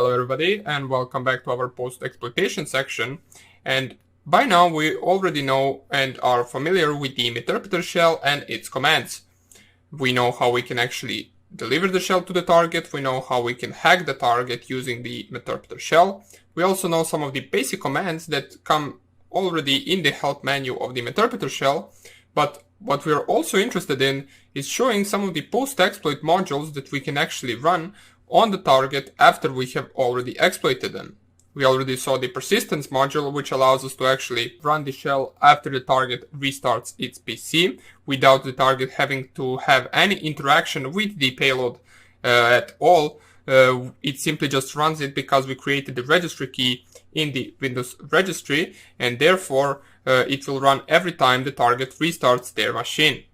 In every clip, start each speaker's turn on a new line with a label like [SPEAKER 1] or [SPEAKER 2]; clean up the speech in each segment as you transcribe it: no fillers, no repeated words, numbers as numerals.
[SPEAKER 1] Hello everybody and welcome back to our post exploitation section. And by now we already know and are familiar with the Meterpreter shell and its commands. We know how we can actually deliver the shell to the target. We know how we can hack the target using the Meterpreter shell. We also know some of the basic commands that come already in the help menu of the Meterpreter shell. But what we are also interested in is showing some of the post-exploit modules that we can actually run on the target after we have already exploited them. We already saw the persistence module, which allows us to actually run the shell after the target restarts its PC without the target having to have any interaction with the payload at all. It simply just runs it because we created the registry key in the Windows registry, and therefore it will run every time the target restarts their machine.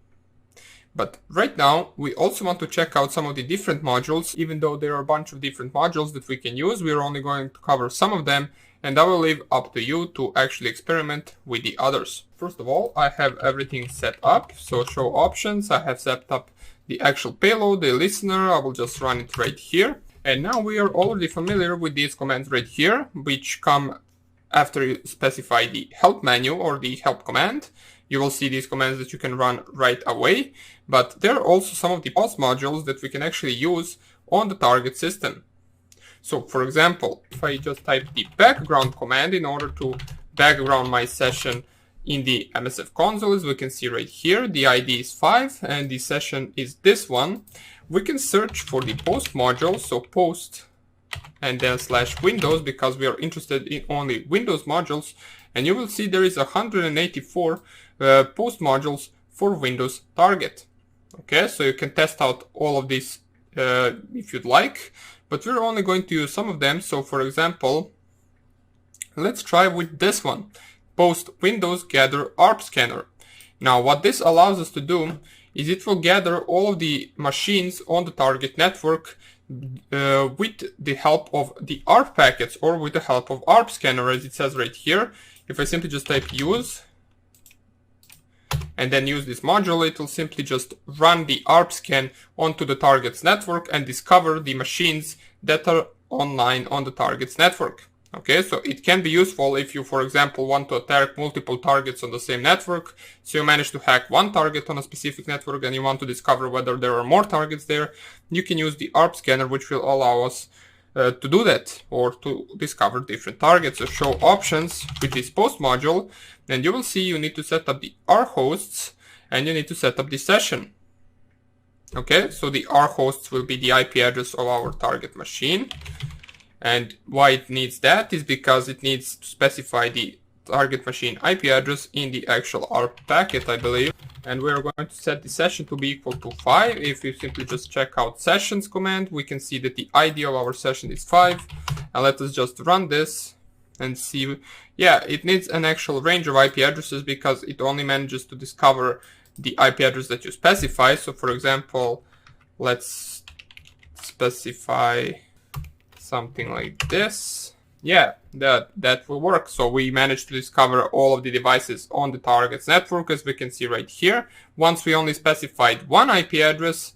[SPEAKER 1] But right now we also want to check out some of the different modules. Even though there are a bunch of different modules that we can use, we are only going to cover some of them, and I will leave up to you to actually experiment with the others. First of all, I have everything set up. So show options, I have set up the actual payload, the listener. I will just run it right here. And now we are already familiar with these commands right here, which come after you specify the help menu or the help command. You will see these commands that you can run right away, but there are also some of the post modules that we can actually use on the target system. So for example, if I just type the background command in order to background my session in the MSF console, as we can see right here, the ID is 5 and the session is this one. We can search for the post module, so post and then /Windows, because we are interested in only Windows modules, and you will see there is 184 post modules for Windows target. Okay, so you can test out all of these if you'd like, but we're only going to use some of them. So for example, let's try with this one, post Windows gather ARP scanner. Now what this allows us to do is it will gather all of the machines on the target network with the help of the ARP packets or with the help of ARP scanner, as it says right here. If I simply just type use and then use this module, it will simply just run the ARP scan onto the target's network and discover the machines that are online on the target's network. Okay, so it can be useful if you, for example, want to attack multiple targets on the same network. So you manage to hack one target on a specific network and you want to discover whether there are more targets there. You can use the ARP scanner, which will allow us to do that or to discover different targets. So show options with this post module, and you will see you need to set up the R hosts and you need to set up the session. Okay, so the R hosts will be the IP address of our target machine. And why it needs that is because it needs to specify the target machine IP address in the actual ARP packet, I believe. And we're going to set the session to be equal to 5. If you simply just check out sessions command, we can see that the ID of our session is 5. And let us just run this and see. Yeah, it needs an actual range of IP addresses because it only manages to discover the IP address that you specify. So for example, let's specify something like this. Yeah, that will work. So we managed to discover all of the devices on the target's network, as we can see right here. Once we only specified one IP address,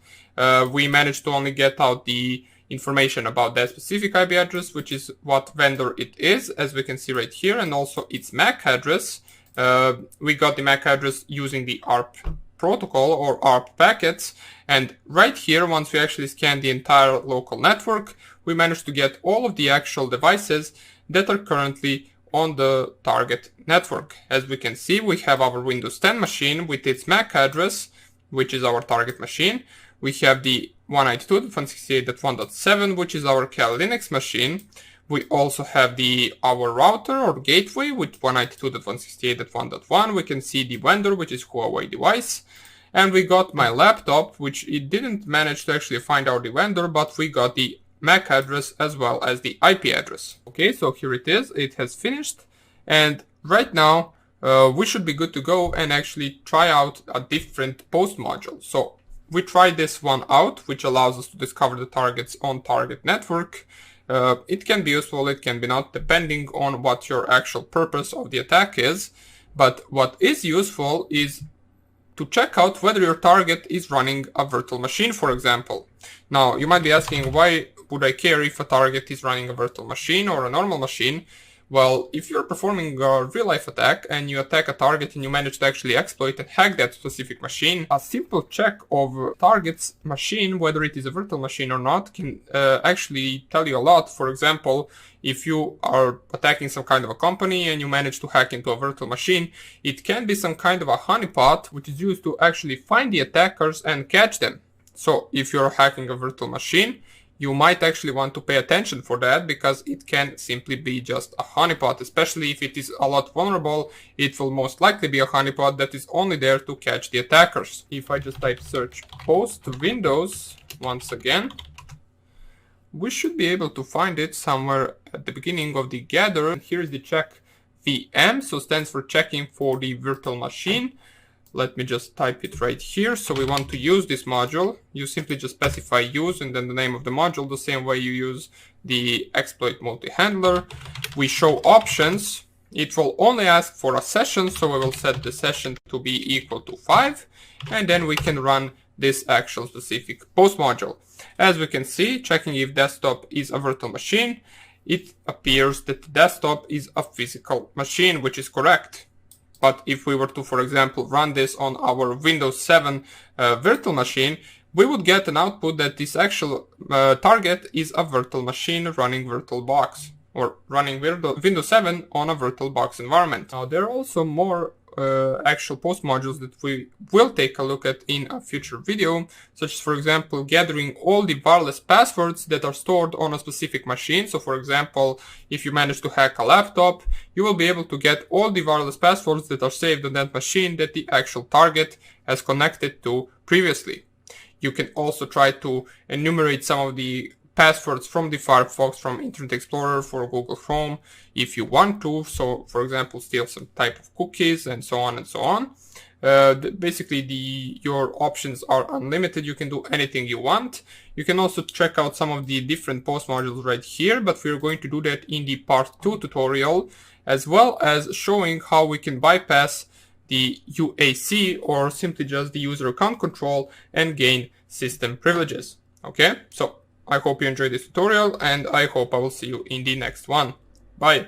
[SPEAKER 1] we managed to only get out the information about that specific IP address, which is what vendor it is, as we can see right here, and also its MAC address. We got the MAC address using the ARP protocol or ARP packets, and right here, once we actually scan the entire local network, we managed to get all of the actual devices that are currently on the target network. As we can see, we have our Windows 10 machine with its MAC address, which is our target machine. We have the 192.168.1.7, which is our Kali Linux machine. We also have our router or gateway with 192.168.1.1. We can see the vendor, which is Huawei device. And we got my laptop, which it didn't manage to actually find out the vendor, but we got the MAC address as well as the IP address. Okay, so here it is. It has finished. And right now, we should be good to go and actually try out a different post module. So we tried this one out, which allows us to discover the targets on target network. It can be useful, it can be not, depending on what your actual purpose of the attack is. But what is useful is to check out whether your target is running a virtual machine, for example. Now, you might be asking, why would I care if a target is running a virtual machine or a normal machine? Well, if you're performing a real-life attack and you attack a target and you manage to actually exploit and hack that specific machine, a simple check of target's machine, whether it is a virtual machine or not, can actually tell you a lot. For example, if you are attacking some kind of a company and you manage to hack into a virtual machine, it can be some kind of a honeypot which is used to actually find the attackers and catch them. So if you're hacking a virtual machine, you might actually want to pay attention for that, because it can simply be just a honeypot. Especially if it is a lot vulnerable, it will most likely be a honeypot that is only there to catch the attackers. If I just type search post Windows once again, we should be able to find it somewhere at the beginning of the gather. Here's the check VM, so stands for checking for the virtual machine. Let me just type it right here. So we want to use this module. You simply just specify use and then the name of the module, the same way you use the exploit multi-handler. We show options. It will only ask for a session, so we will set the session to be equal to 5, and then we can run this actual specific post module. As we can see, checking if desktop is a virtual machine, it appears that the desktop is a physical machine, which is correct. But if we were to, for example, run this on our Windows 7 virtual machine, we would get an output that this actual target is a virtual machine running VirtualBox, or running Windows 7 on a VirtualBox environment. Now, there are also more actual post modules that we will take a look at in a future video, such as, for example, gathering all the wireless passwords that are stored on a specific machine. So, for example, if you manage to hack a laptop, you will be able to get all the wireless passwords that are saved on that machine that the actual target has connected to previously. You can also try to enumerate some of the passwords from the Firefox, from Internet Explorer, for Google Chrome, if you want to. So, for example, steal some type of cookies and so on and so on. Basically, your options are unlimited. You can do anything you want. You can also check out some of the different post modules right here, but we're going to do that in the part 2 tutorial, as well as showing how we can bypass the UAC, or simply just the user account control, and gain system privileges. Okay, so I hope you enjoyed this tutorial, and I hope I will see you in the next one. Bye!